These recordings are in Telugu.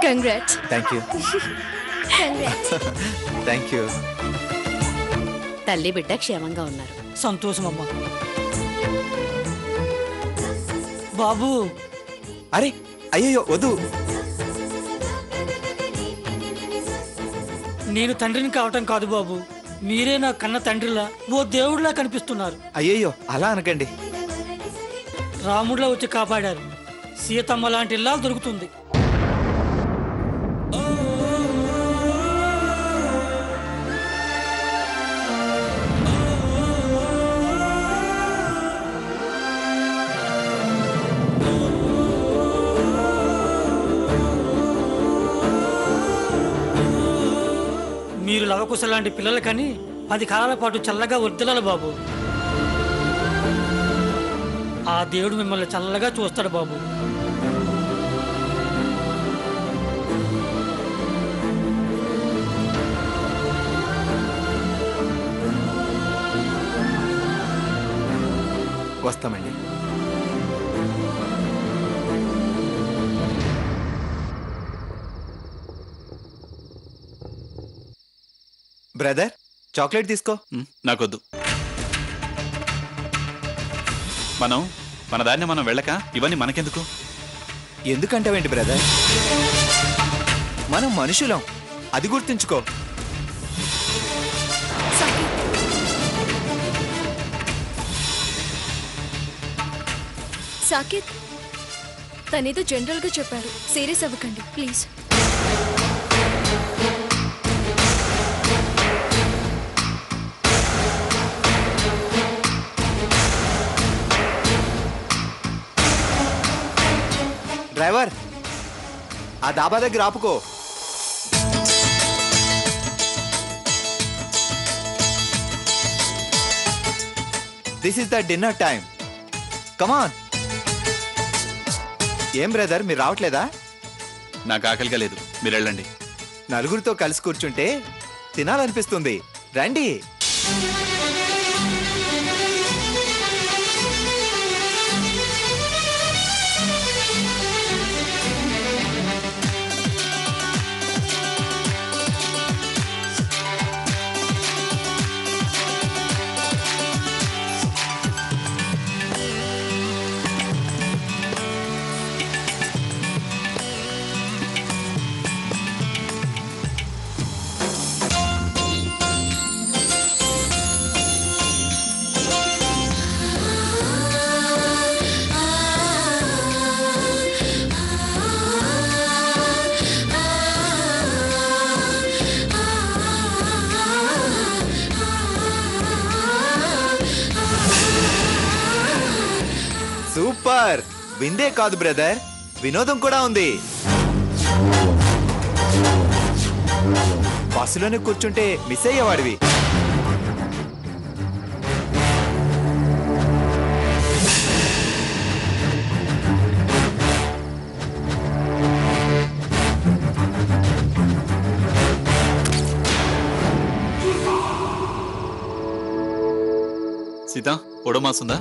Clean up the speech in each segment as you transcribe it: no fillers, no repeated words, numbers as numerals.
Congrats. Thank you. Congrats. Thank you. తల్లి బిడ్డ క్షేమంగా ఉన్నారు. సంతోషం అమ్మా. బాబు. అరే అయ్యో వద్దు. నేను తండ్రిని కావటం కాదు బాబు, మీరే నా కన్న తండ్రిలా ఓ దేవుడిలా కనిపిస్తున్నారు. అయ్యయ్యో అలా అనకండి. రాముడిలా వచ్చి కాపాడారు. సీతమ్మ లాంటి ఇల్లా దొరుకుతుంది. మీరు లవకుశ లాంటి పిల్లలు కానీ 10 కాలాల పాటు చల్లగా వర్దిలాలి బాబు. ఆ దేవుడు మిమ్మల్ని చల్లగా చూస్తాడు బాబు. వస్తామండి. బ్రదర్ చాక్లెట్ తీసుకో. నాకొద్దు. మన దాన్ని మనం వెళ్ళక ఇవన్నీ మనకెందుకు? ఎందుకంటావేంటి బ్రదర్, మనం మనుషులం, అది గుర్తుంచుకో. సాకేత్ తనేదో జనరల్ గా చెప్పారు, సీరియస్ అవ్వకండి ప్లీజ్. డ్రైవర్ ఆ డాబా దగ్గర ఆపుకో. This is the dinner time, come on. ఏం బ్రదర్ మీరు రావట్లేదా? నాకు ఆకలిగా లేదు, మీరు వెళ్ళండి. నలుగురితో కలిసి కూర్చుంటే తినాలనిపిస్తుంది, రండి. సూపర్. విందే కాదు బ్రదర్, వినోదం కూడా ఉంది. బస్సులోనే కూర్చుంటే మిస్ అయ్యేవాడివి. సీత, ఒడమాసుందా?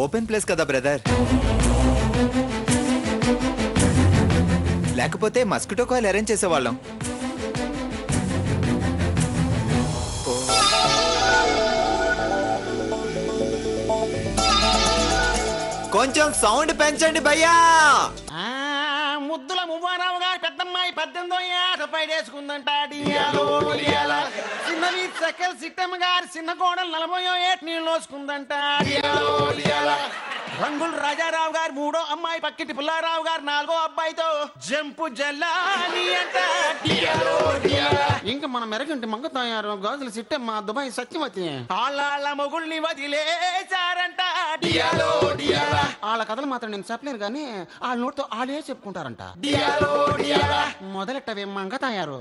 ఓపెన్ ప్లేస్ కదా బ్రదర్, లేకపోతే మస్కిటో కాయిల్ అరేంజ్ చేసేవాళ్ళం. కొంచెం సౌండ్ పెంచండి భయ్యా. ముద్దుల మువ్వారావు గారి పెద్దమ్మాయి 18వ ఏట పైడేసుకుందంట. చిన్నవి టెక్కల సిట్టమ్మ గారి చిన్న కోడలు 40 ఏటి నీళ్ళు వసుకుందంట. రంగులు రాజారావు గారు 3వ అమ్మాయి పక్కింటి పుల్లారావు గారు 4వ అబ్బాయితో జంపు జల్లాని అంట. ఇంకా మన మెరగంటి మంగతాయారు గాజుల సిట్టమ్మ దుబాయ్ సత్యవతి ఆళ్ళ మొగుల్ని వదిలేశారంట. వాళ్ళ కథలు మాత్రం నేను చెప్పలేను కానీ వాళ్ళ నోటితో వాళ్ళే చెప్పుకుంటారంట. మొదలెట్టవే మంగతాయారు.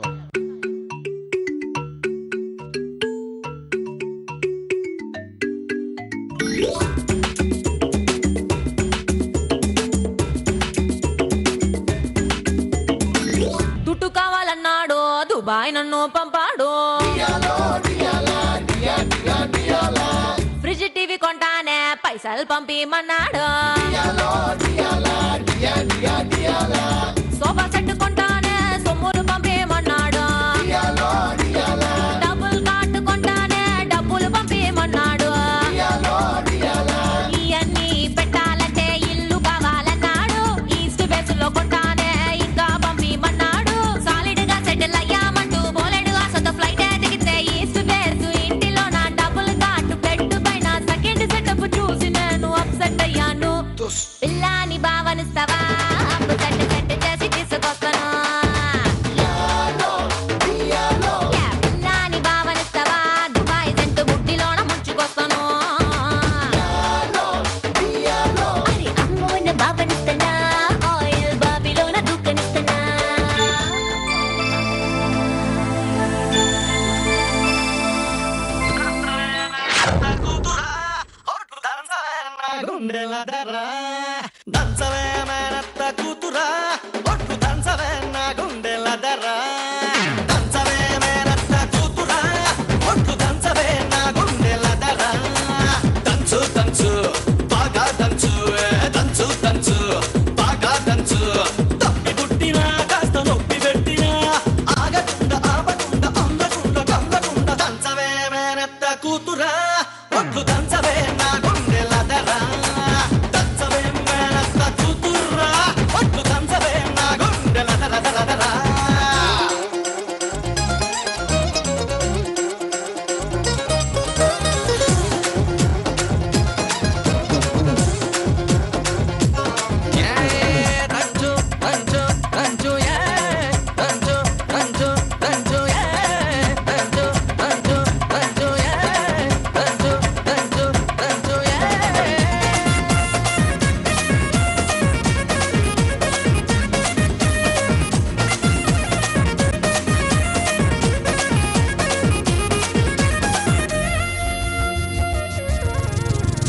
దుడ్డు కావాలన్నాడు దుబాయ్ నన్ను పంపాడు. ఫ్రిడ్జ్ టీవీ కొంటానే పైసలు పంపిమన్నాడు. సోఫా సెట్ కొంటానే సొమ్ములు పంపిమన్నాడు. డబ్బులు కార్డు కొంటానే డబ్బులు పంపిమన్నాడు. ఇవన్నీ పెట్టాలంటే ఇల్లు కావాలన్నాడు. ఈస్ట్ బేస్ లో కొంటానే ఇంకా పంపిమన్నాడు. సాలిడ్ గా సెటిల్ అయ్యామంటూ బోలెడుగా సొంత ఫ్లైట్ దిగితే ఈస్ట్ బేస్ ఇంటిలో నా డబ్బులు కార్డు బెడ్ పైన సెకండ్ సెటప్ చూసి నేను అప్సెట్ అయ్యాను. పిల్లాని భావనిస్తావా అప్పు సెట్ సెట్ చేసి తీసుకొస్తాను. పిల్లాని భావనిస్తావా దుబాయ్ సెంటు బుడ్డిలోన ముంచుకొస్తాను. అరే అమ్మోన భావనిస్తానా ఆయిల్ బాబీలోన దూకనిస్తానా.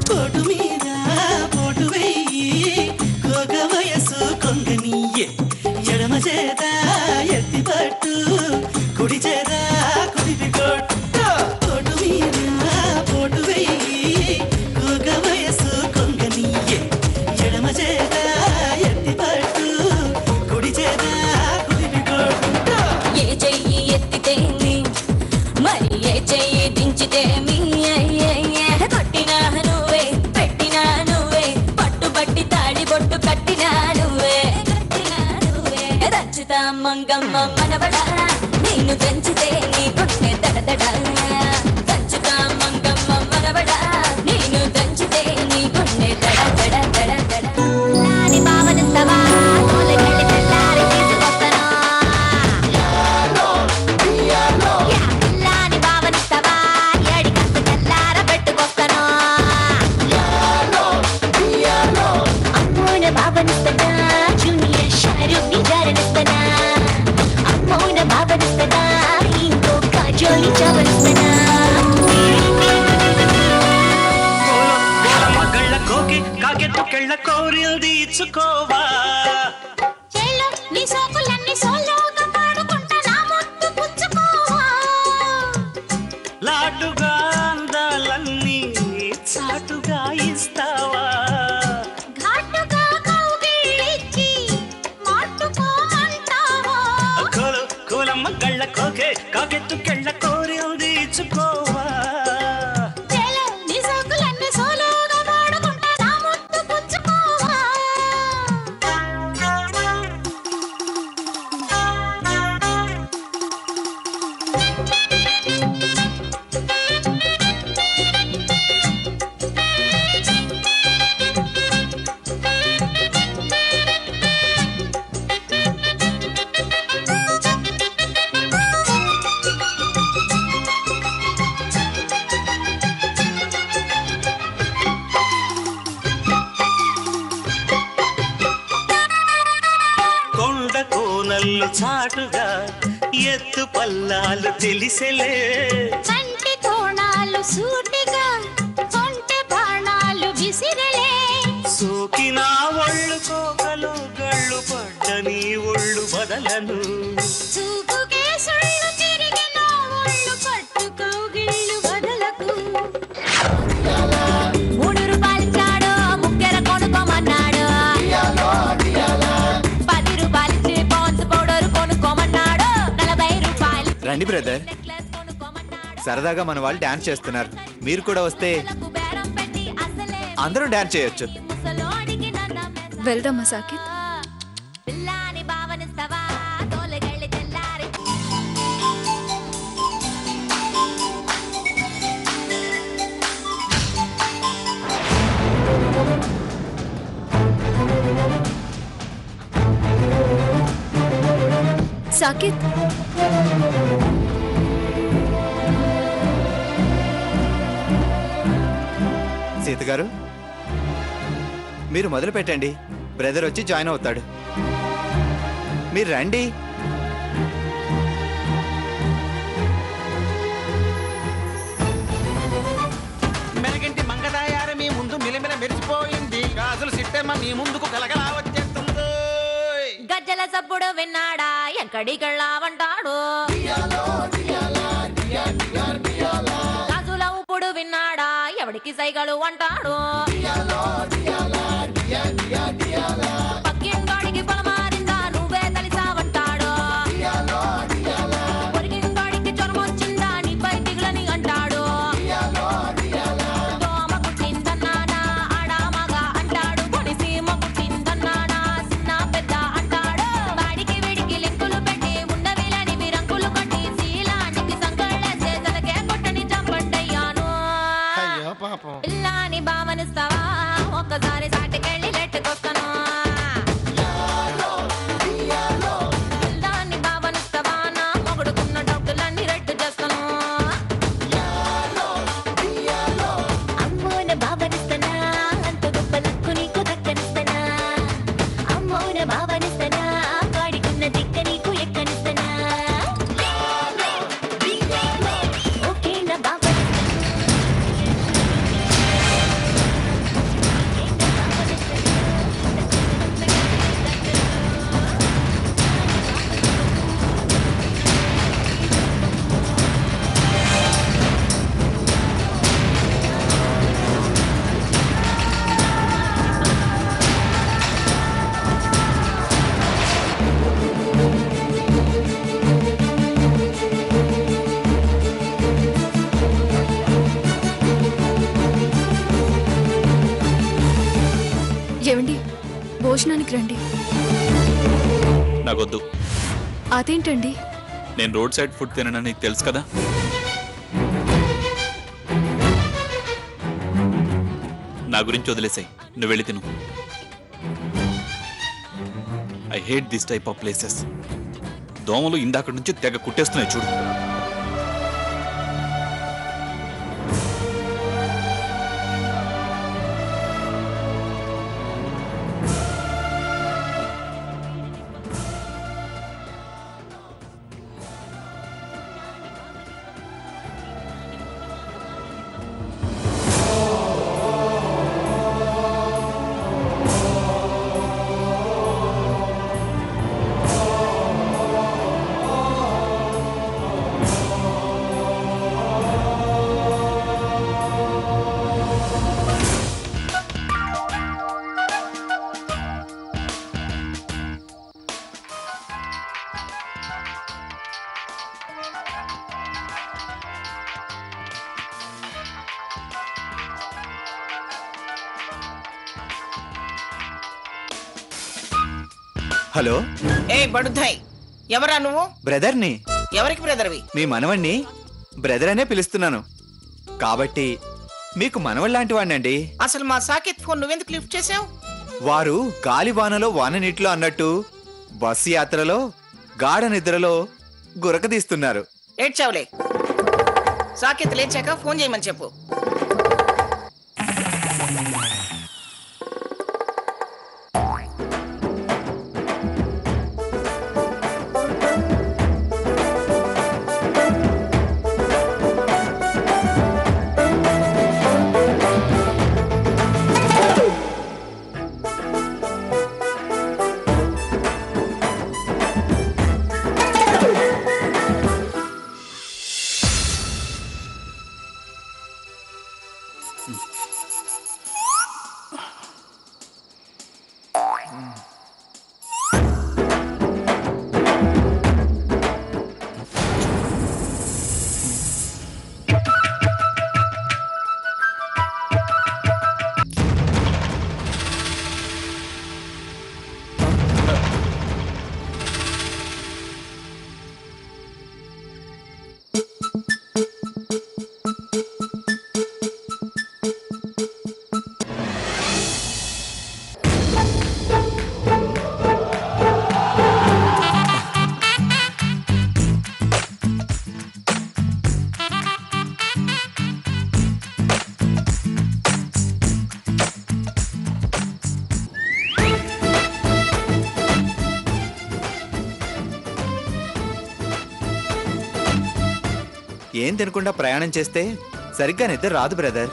పోటు మీద పోటు వెయ్యి కోక వయసు కొంగనీయే ఎడమ చేత ఎత్తి పట్టు కుడి చేత కుడిపి కొట్టు. పోటు మీద పోటు వెయ్యి కోక వయసు కొంగనీయే ఎడమ చేత ఎత్తి పట్టు కుడి చేత కుడిపి కొట్టు. ఏ చెయ్యి ఎత్తితేమి మరి ఏ చెయ్యి దించితేమి. కొట్టినా నువ్వే పెట్టినా నువ్వే పట్టుబట్టి తాడి బొట్టు కట్టినా నువ్వే దంచుతా మంగమ్మ మనవడా నేను దంచితే నీ గుండె దడదడా. దంచుతా మంగమ్మ మనవడా నేను దంచితే నీ గుండె దడ దడ దడ దడ. నాని భావనిస్తావా తోలకెళ్ళి తెల్లారి తీసుకొస్తాను. పిల్లాని భావనిస్తావా ఏడికంత తెల్లార పెట్టుకొస్తాను. అమ్మోన భావనిస్తానా జూనియర్ షారూక్ ని జారనిస్తానా. అమ్మోన భావనిస్తానా ఇంకో కాజోలి చావనిస్తానా. మగళ్ళ కోకి కాకెత్తుకెళ్ళ కోరిల్ది ఇచ్చుకోవా. చేలో నీ సోకులన్నీ సోలోగా పాడుకుంటా నా ముద్దు పుచ్చుకోవా. లాటుగా అందాలన్నీ చాటుగా ఇస్తావా. ఘాటుగా కౌగిలిచ్చి మాటుకోమంటావా. కూలమ్మ గళ్ళ కోకే కాకెత్తుకెళ్ళ కోరిల్ది ఇచ్చుకోవా. చేలో నీ సోకులన్నీ సోలోగా పాడుకుంటా నా ముద్దు పుచ్చుకోవా. ఒళ్ళు చాటుగా ఎత్తు పల్లాలు తెలిసెలే కంటి కోణాలు సూటిగా కొంటె బాణాలు విసిరలే సోకినా ఒళ్ళు కోకలు గళ్ళు పడ్డని ఒళ్ళు బదలను చూపుకే సుళ్ళు తిరిగిన ఒళ్ళు పట్టుకో గిళ్ళు వదలకు 3 రూపాయలు చాడు ముక్కెర కొనుక్కోమన్నాడు 10 రూపాయలు పాన్స్ పౌడర్ కొనుక్కోమన్నాడు 40 రూపాయలు రండి బ్రదర్, నెక్లెస్ కొనుక్కోమన్నాడు సరదాగా మన వాళ్ళు డాన్స్ చేస్తున్నారు. మీరు కూడా వస్తే బేరం పెట్టి అసలే అందరూ డాన్స్ చేయొచ్చు. ముసలోడికి నన్న వెళ్దామా సాకిత్? పిల్లాని భావనిస్తావా తోలగళ్ళి తెల్లారి సాకిత్, సీత గారు మీరు మొదలు పెట్టండి, బ్రదర్ వచ్చి జాయిన్ అవుతాడు. మీరు రండి. మెనగింటి మంగదాయారు మీ ముందు మిలమిల మెరిసిపోయింది. గాజులు సిట్టమ్మ మీ ముందుకు కలగలా వచ్చేస్తుంది. గజ్జల సప్పుడు విన్నాడా ఎక్కడికెళ్ళావంటాడు గాజుల ఉప్పుడు విన్నాడా ఎవడికి సైగలు అంటాడు పక్కింటోడికి పొలమారిందా నువ్వే తలిసావంటాడు పొరిగింటోడికి జ్వరం వచ్చిందా నీపై దిగులని అంటాడు దోమ కుట్టిందన్నానా ఆడామగా అంటాడు కొనిసీమ కుట్టిందన్నానా చిన్న పెద్ద అంటాడు వాడికి వీడికి లెక్కులు పెట్టి ఉండవిలని విరంకులు కొట్టి శీలానికి సంకళ్ళేసే తనకే కొట్టని చంపండయ్యాను అయ్యో పాపం. పిల్లాని భావనిస్తావా ఒక్కసారి సాటికెళ్ళి లెట్టుకొస్తాను పిల్లాని భావనిస్తావా నా మొగుడుకున్న డబ్బులన్నీ రెట్టు చేస్తాను అమ్మోన భావనిస్తానా అంత గొప్ప లక్కు నీకు దక్కనిస్తానా అమ్మోన భావనిస్తానా వాడికున్న దిక్క నీకు ఎక్కనిస్తానా ఓకే నా భావనిస్తానా ఏమండి, భోజనానికి రండి. నాకొద్దు. అదేంటండి? నేను రోడ్ సైడ్ ఫుడ్ తిననని నీకు తెలుసు కదా. నా గురించి వదిలేసాయి, నువ్వు వెళ్ళి తిను. I hate this type of places. దోమలు ఇందాక నుంచి తెగ కుట్టేస్తున్నాయి చూడు. హలో, ఏ బడుద్దాయ్, ఎవరా నువ్వు? బ్రదర్ని. ఎవరికి బ్రదర్వి? మీ మనవణ్ణి బ్రదర్ అనే పిలుస్తున్నాను. కాబట్టి మీకు మనవళ్ళలాంటి వాడినండి. అసలు మా సాకేత్ ఫోన్ నువ్వెందుకు లిఫ్ట్ చేసావు? వారు గాలి వానలో వాన నీటిలో అన్నట్టు బస్సు యాత్రలో గాఢ నిద్రలో గురకదీస్తున్నారు. ఏడ్చావులే. సాకేత్ లేచాక ఫోన్ చేయమని చెప్పు. ఏం తినకుండా ప్రయాణం చేస్తే సరిగ్గా నిద్ర రాదు బ్రదర్.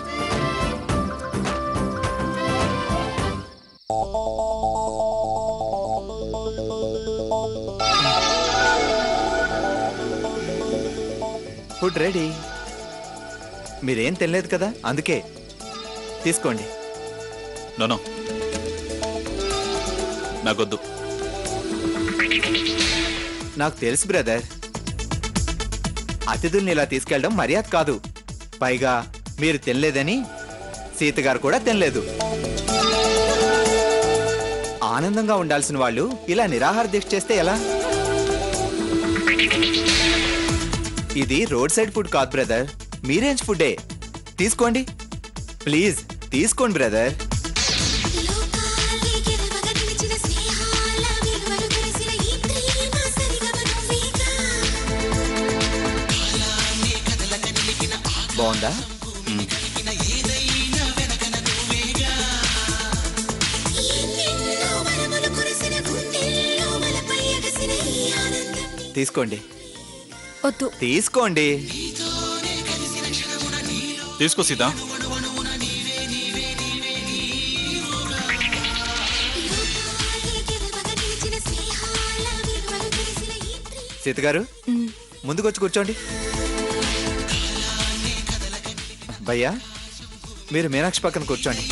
Food ready. మీరేం తినలేదు కదా, అందుకే తీసుకోండి. నో నాకొద్దు. నాకు తెలుసు బ్రదర్, అతిథుల్ని ఇలా తీసుకెళ్ళడం మర్యాద కాదు. పైగా మీరు తినలేదని సీత గారు కూడా తినలేదు. ఆనందంగా ఉండాల్సిన వాళ్ళు ఇలా నిరాహార దీక్ష చేస్తే ఎలా? ఇది రోడ్ సైడ్ ఫుడ్ కాదు బ్రదర్, మీ రేంజ్ ఫుడ్డే. తీసుకోండి ప్లీజ్, తీసుకోండి బ్రదర్. బాగుందా? తీసుకోండి. వద్దు. తీసుకోండి. తీసుకో సీత. సీత గారు ముందుకొచ్చి కూర్చోండి. భయ్యా మీరు మీనాక్షి పక్కన కూర్చోండి.